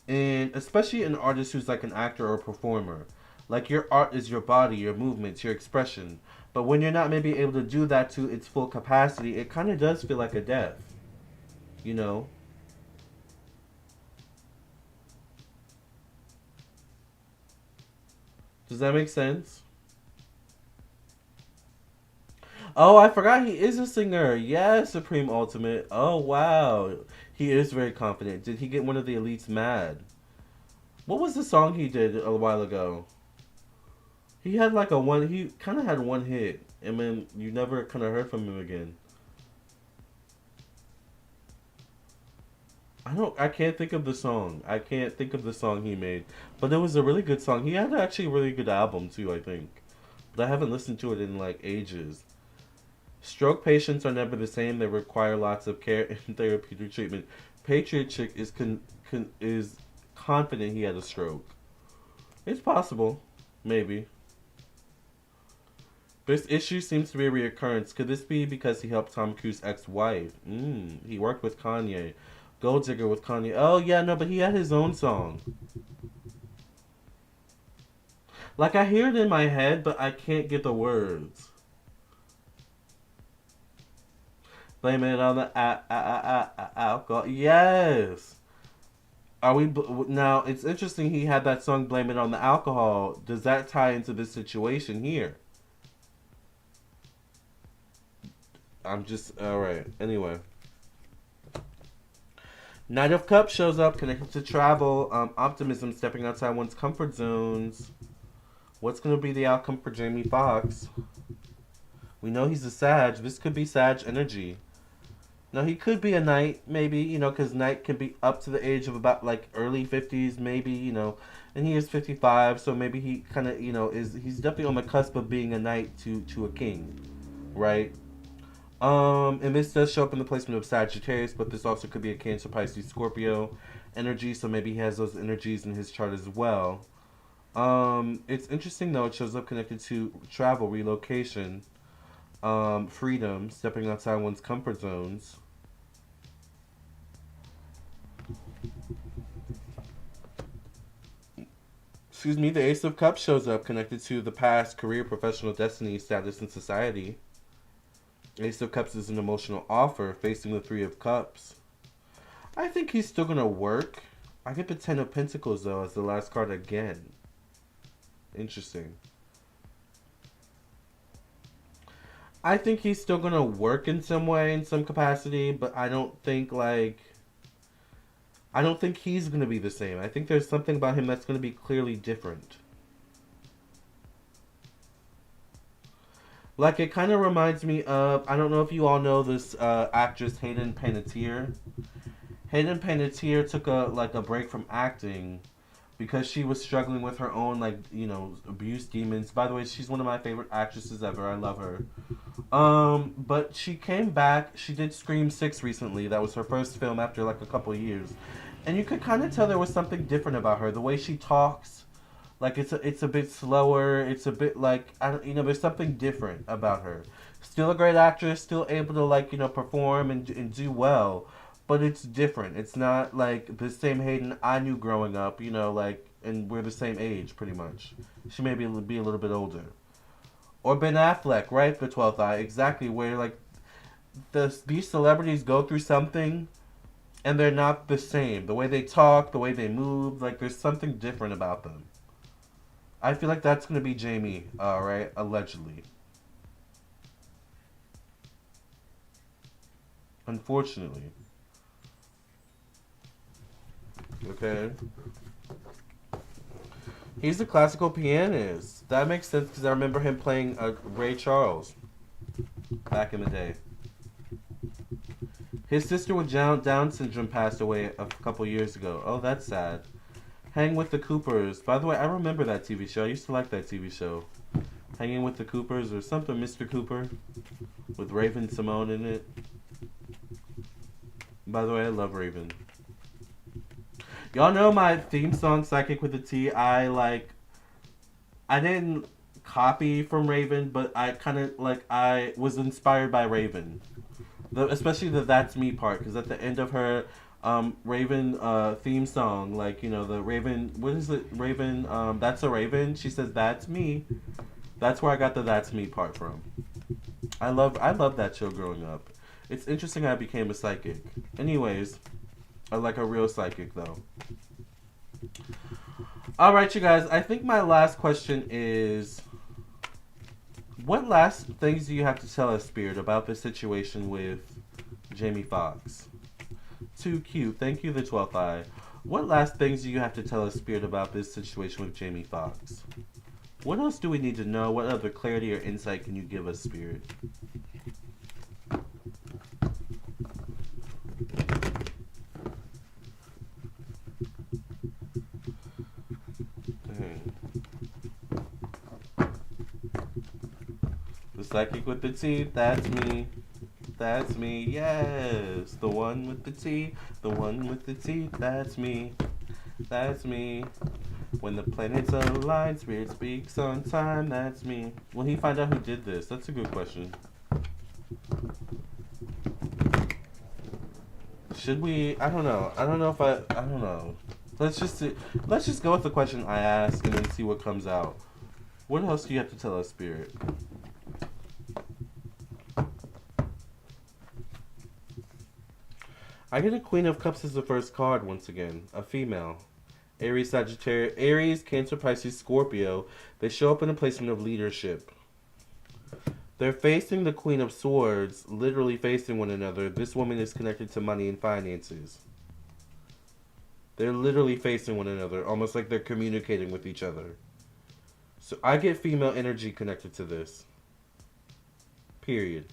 and especially an artist who's like an actor or a performer, like your art is your body, your movements, your expression. But when you're not maybe able to do that to its full capacity, it kind of does feel like a death, you know? Does that make sense? Oh, I forgot he is a singer. Yes, Supreme Ultimate. Oh, wow. He is very confident. Did he get one of the elites mad? What was the song he did a while ago? He had like he kind of had one hit. And then you never kind of heard from him again. I can't think of the song. I can't think of the song he made. But it was a really good song. He had actually a really good album too, I think. But I haven't listened to it in like ages. Stroke patients are never the same. They require lots of care and therapeutic treatment. Patriot Chick is confident he had a stroke. It's possible. Maybe. This issue seems to be a reoccurrence. Could this be because he helped Tom Cruise's ex-wife? He worked with Kanye. Gold Digger with Kanye. Oh, yeah, no, but he had his own song. Like, I hear it in my head, but I can't get the words. Blame it on the alcohol. Yes. Are we now? It's interesting. He had that song "Blame It on the Alcohol." Does that tie into this situation here? I'm just all right. Anyway, Knight of Cups shows up connected to travel, optimism, stepping outside one's comfort zones. What's going to be the outcome for Jamie Foxx? We know he's a Sag. This could be Sag energy. Now he could be a knight, maybe, you know, because knight can be up to the age of about like early 50s, maybe, you know, and he is 55, so maybe he kind of, you know, he's definitely on the cusp of being a knight to a king, right? And this does show up in the placement of Sagittarius, but this also could be a Cancer, Pisces, Scorpio energy, so maybe he has those energies in his chart as well. It's interesting though. It shows up connected to travel, relocation, freedom, stepping outside one's comfort zones. Excuse me. The Ace of Cups shows up connected to the past, career, professional destiny, status, and society. Ace of Cups is an emotional offer, facing the Three of Cups. I think he's still gonna work. I get the Ten of Pentacles though as the last card again. Interesting. I think he's still gonna work in some way, in some capacity, but I don't think he's gonna be the same. I think there's something about him that's gonna be clearly different. Like it kind of reminds me of, I don't know if you all know this actress Hayden Panettiere. Hayden Panettiere took a break from acting because she was struggling with her own like abuse demons. By the way, she's one of my favorite actresses ever. I love her. But she came back. She did Scream 6 recently. That was her first film after like a couple of years. And you could kind of tell there was something different about her. The way she talks, like it's a bit slower. It's a bit like I don't, there's something different about her. Still a great actress, still able to perform and do well, but it's different. It's not like the same Hayden I knew growing up, and we're the same age pretty much. She may be a little bit older. Or Ben Affleck, right? The 12th Eye, exactly. Where these celebrities go through something, and they're not the same. The way they talk, the way they move, like there's something different about them. I feel like that's gonna be Jamie, right? Allegedly. Unfortunately. Okay. He's a classical pianist. That makes sense because I remember him playing Ray Charles back in the day. His sister with Down syndrome passed away a couple years ago. Oh, that's sad. Hang with the Coopers. By the way, I remember that TV show. I used to like that TV show. Hanging with the Coopers or something, Mr. Cooper, with Raven Simone in it. By the way, I love Raven. Y'all know my theme song, Psychic with a T. I didn't copy from Raven, but I kind of I was inspired by Raven. Especially the "That's Me" part, because at the end of her Raven theme song, the Raven, what is it? Raven, that's a Raven. She says, "That's me." That's where I got the "That's Me" part from. I love that show growing up. It's interesting I became a psychic. Anyways, I like a real psychic though. All right, you guys. I think my last question is, what last things do you have to tell us, Spirit, about this situation with Jamie Foxx? Too cute. Thank you, the 12th Eye. What last things do you have to tell us, Spirit, about this situation with Jamie Foxx? What else do we need to know? What other clarity or insight can you give us, Spirit? The psychic with the teeth, that's me. That's me, yes. The one with the teeth, the one with the teeth, that's me. That's me. When the planets align, spirit speaks on time, that's me. Will he find out who did this? That's a good question. Should we? I don't know. I don't know if I don't know. Let's just go with the question I asked and then see what comes out. What else do you have to tell us, Spirit? I get a Queen of Cups as the first card once again. A female. Aries, Sagittarius, Aries, Cancer, Pisces, Scorpio. They show up in a placement of leadership. They're facing the Queen of Swords, literally facing one another. This woman is connected to money and finances. They're literally facing one another, almost like they're communicating with each other. So I get female energy connected to this. Period.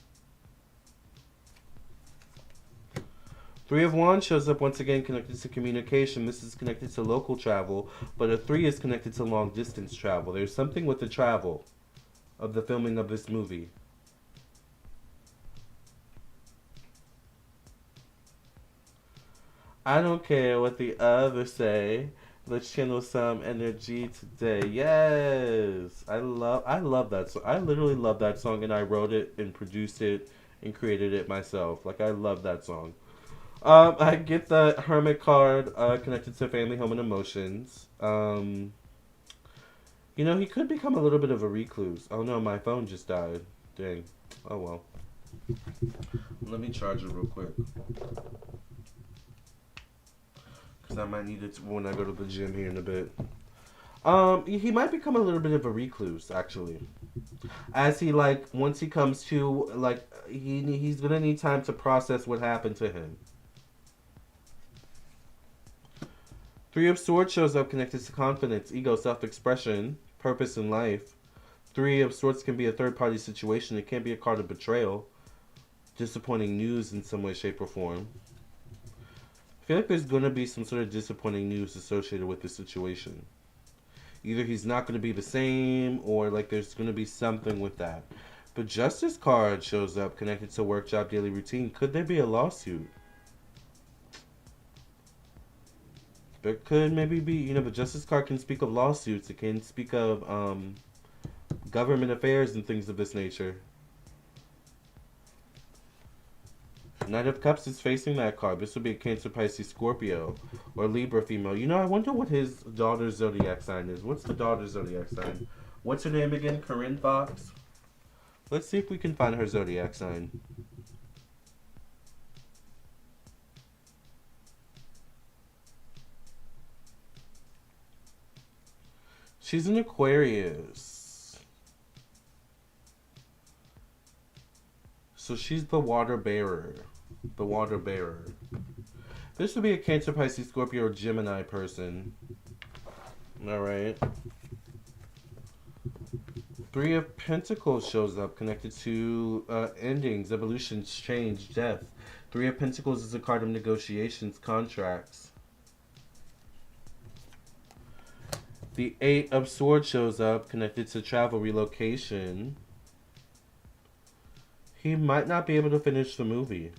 Three of Wands shows up once again connected to communication. This is connected to local travel, but a 3 is connected to long distance travel. There's something with the travel of the filming of this movie. I don't care what the others say. Let's channel some energy today. Yes, I love that song. I literally love that song, and I wrote it and produced it and created it myself. Like I love that song. I get the Hermit card connected to family, home, and emotions. He could become a little bit of a recluse. Oh no, my phone just died. Dang. Oh well. Let me charge it real quick. Because I might need it when I go to the gym here in a bit. He might become a little bit of a recluse, actually. As he, once he comes to, he's gonna need time to process what happened to him. Three of Swords shows up connected to confidence, ego, self-expression, purpose in life. Three of Swords can be a third-party situation. It can be a card of betrayal, disappointing news in some way, shape, or form. I feel like there's going to be some sort of disappointing news associated with this situation. Either he's not going to be the same, or there's going to be something with that. But Justice card shows up connected to work, job, daily routine. Could there be a lawsuit? There could maybe be, the Justice card can speak of lawsuits. It can speak of government affairs and things of this nature. Knight of Cups is facing that card. This would be a Cancer, Pisces, Scorpio, or Libra female. I wonder what his daughter's zodiac sign is. What's the daughter's zodiac sign? What's her name again? Corinne Foxx? Let's see if we can find her zodiac sign. She's an Aquarius. So she's the water bearer. The water bearer. This would be a Cancer, Pisces, Scorpio, or Gemini person. Alright. Three of Pentacles shows up connected to endings, evolutions, change, death. Three of Pentacles is a card of negotiations, contracts. The Eight of Swords shows up connected to travel, relocation. He might not be able to finish the movie.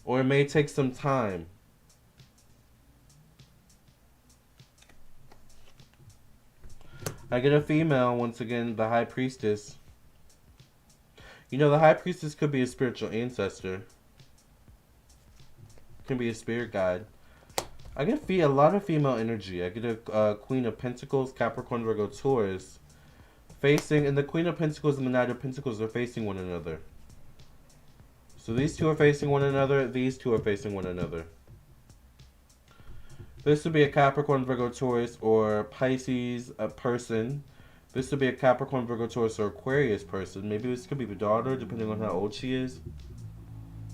Or it may take some time. I get a female, once again, the High Priestess. The High Priestess could be a spiritual ancestor. Can be a spirit guide. I get a lot of female energy. I get a Queen of Pentacles, Capricorn, Virgo, Taurus. And the Queen of Pentacles and the Knight of Pentacles are facing one another. So these two are facing one another. These two are facing one another. This would be a Capricorn, Virgo, Taurus, or Pisces person. This would be a Capricorn, Virgo, Taurus, or Aquarius person. Maybe this could be the daughter, depending on how old she is.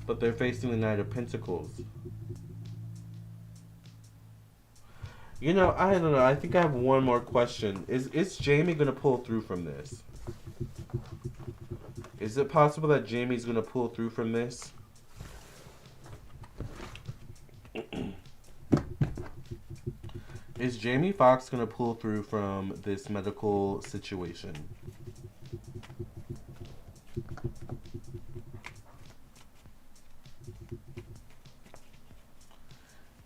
But they're facing the Knight of Pentacles. I don't know. I think I have one more question. Is Jamie going to pull through from this? Is it possible that Jamie's going to pull through from this? Is Jamie Foxx going to pull through from this medical situation?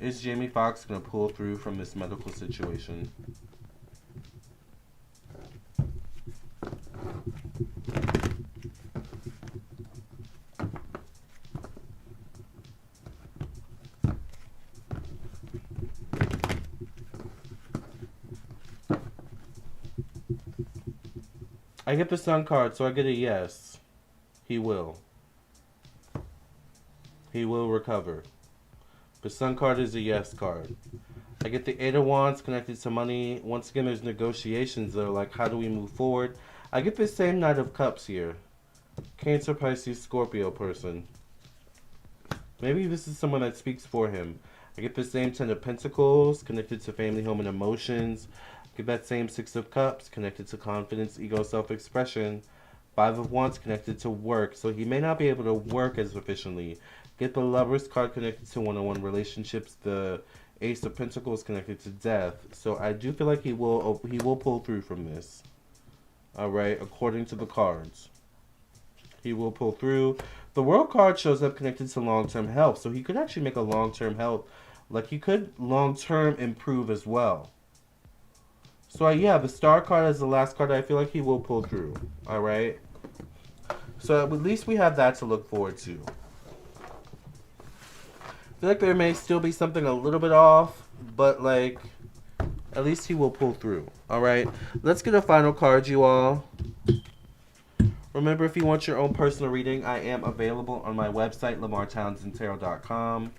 Is Jamie Foxx going to pull through from this medical situation? I get the Sun card, so I get a yes. He will. He will recover. The Sun card is a yes card. I get the Eight of Wands connected to money. Once again, there's negotiations, though. Like, how do we move forward? I get the same Knight of Cups here. Cancer, Pisces, Scorpio person. Maybe this is someone that speaks for him. I get the same Ten of Pentacles connected to family, home, and emotions. I get that same Six of Cups connected to confidence, ego, self-expression, Five of Wands connected to work, so he may not be able to work as efficiently. Get the Lovers card connected to one-on-one relationships. The Ace of Pentacles connected to death. So I do feel like he will pull through from this. All right, according to the cards, he will pull through. The World card shows up connected to long-term health, so he could actually make a long-term health, like he could long-term improve as well. So yeah, the Star card is the last card. I feel like he will pull through. All right. So at least we have that to look forward to. I feel like there may still be something a little bit off, but like, at least he will pull through. All right. Let's get a final card, you all. Remember, if you want your own personal reading, I am available on my website, LamarrTownsendTarot.com.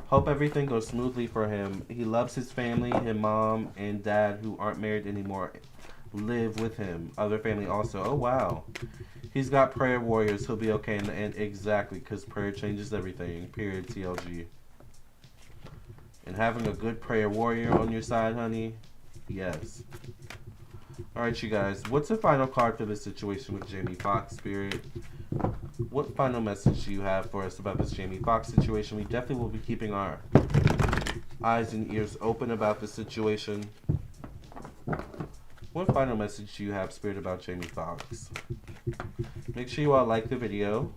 Hope everything goes smoothly for him. He loves his family. His mom and dad, who aren't married anymore, live with him. Other family also. Oh, wow. He's got prayer warriors. He'll be okay in the end. Exactly, because prayer changes everything. Period, TLG. And having a good prayer warrior on your side, honey, yes. Alright, you guys. What's the final card for this situation with Jamie Foxx, Spirit? What final message do you have for us about this Jamie Foxx situation? We definitely will be keeping our eyes and ears open about this situation. What final message do you have, Spirit, about Jamie Foxx? Make sure you all like the video.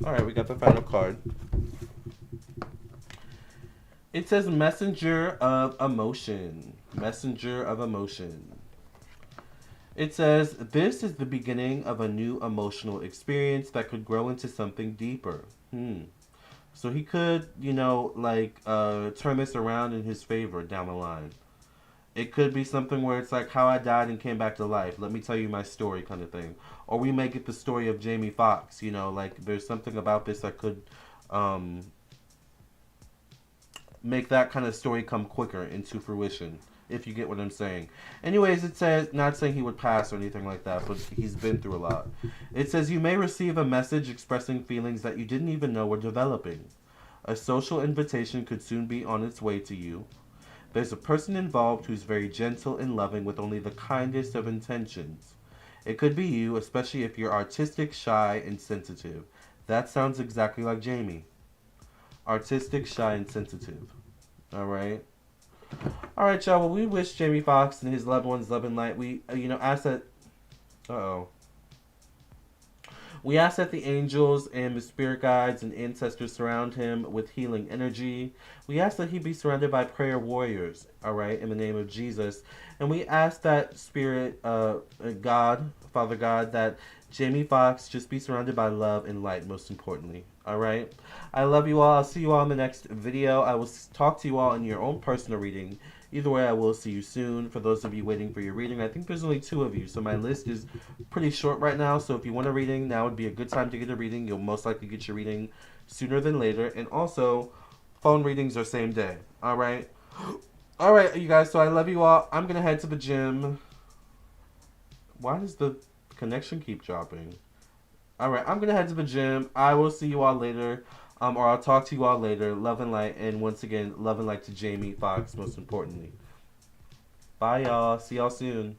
Alright, we got the final card. It says Messenger of Emotion. Messenger of Emotion. It says, this is the beginning of a new emotional experience that could grow into something deeper. So he could, you know, like, turn this around in his favor down the line. It could be something where it's like how I died and came back to life. Let me tell you my story kind of thing. Or we may get the story of Jamie Foxx, you know, like there's something about this that could make that kind of story come quicker into fruition. If you get what I'm saying. Anyways, it says, not saying he would pass or anything like that, but he's been through a lot. It says, you may receive a message expressing feelings that you didn't even know were developing. A social invitation could soon be on its way to you. There's a person involved who's very gentle and loving with only the kindest of intentions. It could be you, especially if you're artistic, shy, and sensitive. That sounds exactly like Jamie. Artistic, shy, and sensitive. Alright? Alright, y'all. Well, we wish Jamie Foxx and his loved ones love and light. We, ask that... We ask that the angels and the spirit guides and ancestors surround him with healing energy. We ask that he be surrounded by prayer warriors, alright, in the name of Jesus. And we ask that Spirit, God, Father God, that Jamie Foxx just be surrounded by love and light, most importantly. Alright? I love you all. I'll see you all in the next video. I will talk to you all in your own personal reading. Either way, I will see you soon. For those of you waiting for your reading, I think there's only 2 of you, so my list is pretty short right now. So if you want a reading, now would be a good time to get a reading. You'll most likely get your reading sooner than later. And also, phone readings are same day. Alright? Alright, you guys, so I love you all. I'm going to head to the gym. Why does the connection keep dropping? Alright, I'm going to head to the gym. I will see you all later. Or I'll talk to you all later. Love and light. And once again, love and light to Jamie Foxx, most importantly. Bye, y'all. See y'all soon.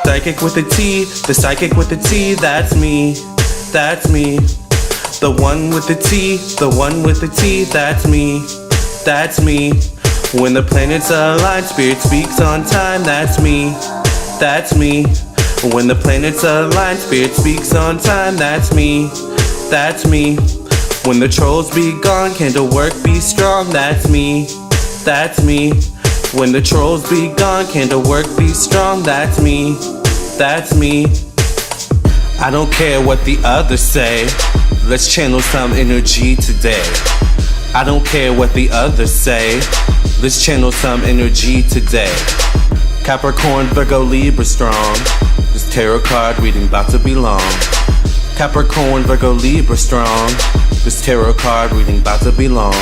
Psychic with a T, the psychic with a T, that's me. That's me. The one with the T, the one with the T, that's me. That's me. When the planets align, spirit speaks on time, that's me. That's me. When the planets align, spirit speaks on time, that's me. That's me. When the trolls be gone, candle work be strong, that's me. That's me. When the trolls be gone, candle work be strong, that's me. That's me. I don't care what the others say. Let's channel some energy today. I don't care what the others say. Let's channel some energy today. Capricorn, Virgo, Libra strong. This tarot card reading about to be long. Capricorn, Virgo, Libra strong. This tarot card reading about to be long.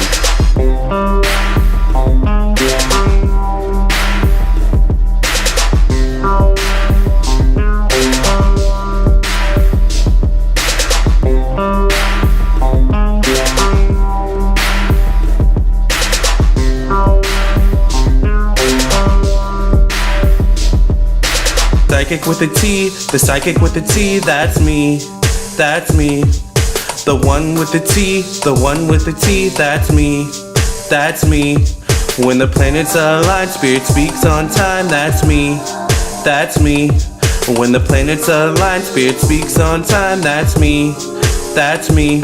psychic with a T, the psychic with a T, that's me, that's me. The one with the T, the one with the T, that's me, that's me. When the planets align, spirit speaks on time, that's me, that's me. When the planets align, spirit speaks on time, that's me, that's me.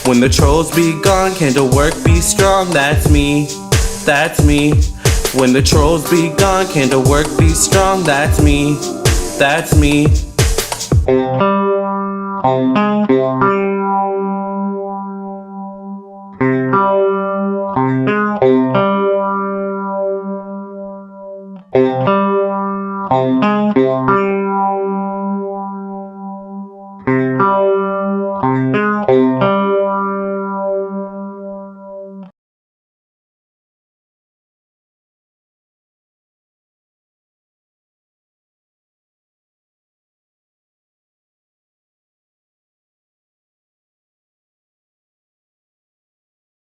When the trolls be gone, candle work be strong, that's me, that's me. When the trolls be gone, candle work be strong, that's me, that's me.